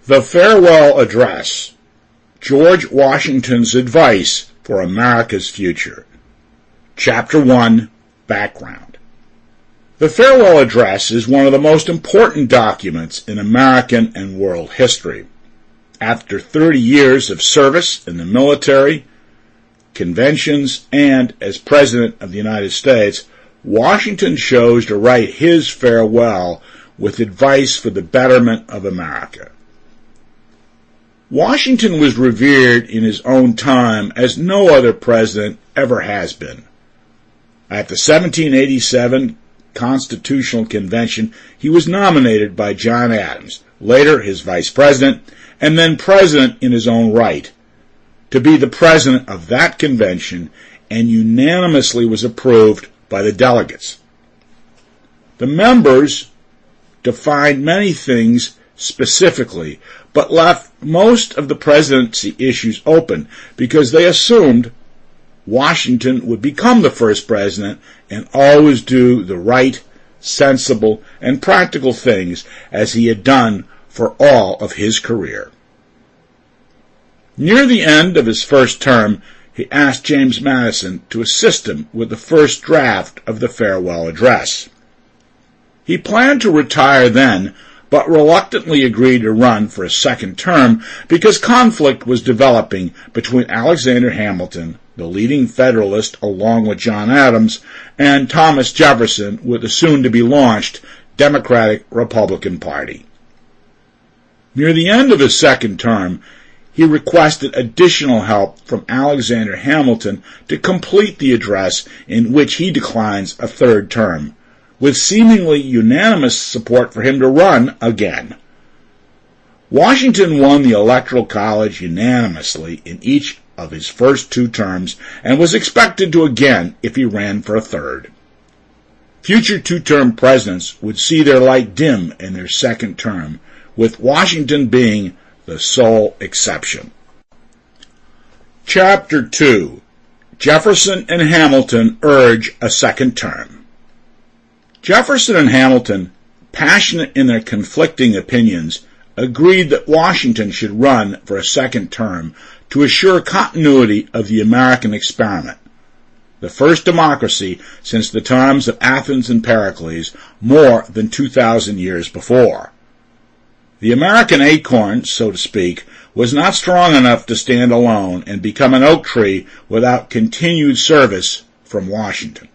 The Farewell Address, George Washington's Advice for America's Future. Chapter 1, Background. The Farewell Address is one of the most important documents in American and world history. After 30 years of service in the military, conventions, and as President of the United States, Washington chose to write his farewell with advice for the betterment of America. Washington was revered in his own time as no other president ever has been. At the 1787 Constitutional Convention, he was nominated by John Adams, later his vice president, and then president in his own right, to be the president of that convention, and unanimously was approved by the delegates. The members defined many things specifically, but left most of the presidency issues open because they assumed Washington would become the first president and always do the right, sensible, and practical things as he had done for all of his career. Near the end of his first term, he asked James Madison to assist him with the first draft of the farewell address. He planned to retire then, but reluctantly agreed to run for a second term because conflict was developing between Alexander Hamilton, the leading Federalist along with John Adams, and Thomas Jefferson with the soon-to-be-launched Democratic-Republican Party. Near the end of his second term, he requested additional help from Alexander Hamilton to complete the address, in which he declines a third term, with seemingly unanimous support for him to run again. Washington won the Electoral College unanimously in each of his first two terms and was expected to again if he ran for a third. Future two-term presidents would see their light dim in their second term, with Washington being the sole exception. Chapter 2. Jefferson and Hamilton urge a second term. Jefferson and Hamilton, passionate in their conflicting opinions, agreed that Washington should run for a second term to assure continuity of the American experiment, the first democracy since the times of Athens and Pericles, more than 2,000 years before. The American acorn, so to speak, was not strong enough to stand alone and become an oak tree without continued service from Washington.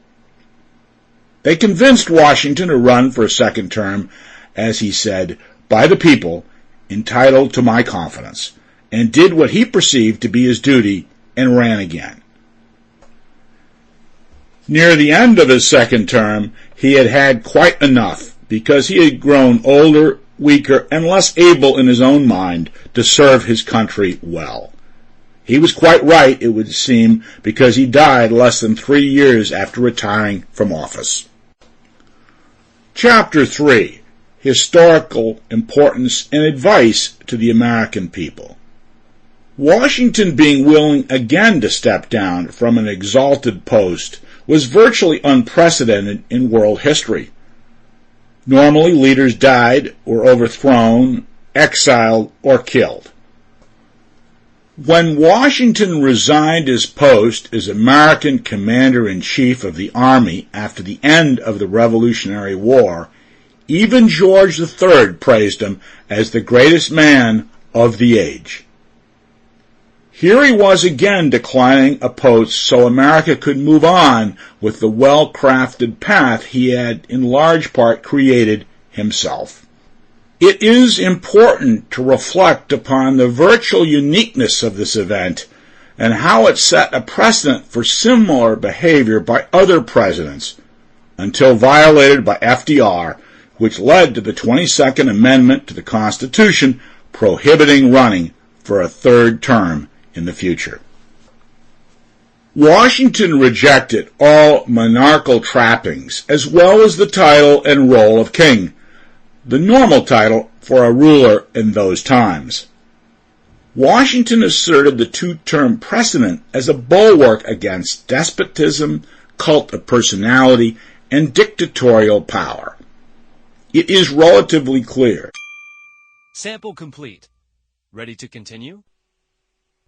They convinced Washington to run for a second term, as he said, by the people, entitled to my confidence, and did what he perceived to be his duty and ran again. Near the end of his second term, he had had quite enough, because he had grown older, weaker, and less able in his own mind to serve his country well. He was quite right, it would seem, because he died less than 3 years after retiring from office. Chapter 3. Historical Importance and Advice to the American People. Washington being willing again to step down from an exalted post was virtually unprecedented in world history. Normally, leaders died, were overthrown, exiled, or killed. When Washington resigned his post as American Commander-in-Chief of the Army after the end of the Revolutionary War, even George III praised him as the greatest man of the age. Here he was again declining a post so America could move on with the well-crafted path he had in large part created himself. It is important to reflect upon the virtual uniqueness of this event and how it set a precedent for similar behavior by other presidents, until violated by FDR, which led to the 22nd Amendment to the Constitution prohibiting running for a third term in the future. Washington rejected all monarchical trappings, as well as the title and role of king, the normal title for a ruler in those times. Washington asserted the two-term precedent as a bulwark against despotism, cult of personality, and dictatorial power. It is relatively clear. Sample complete. Ready to continue?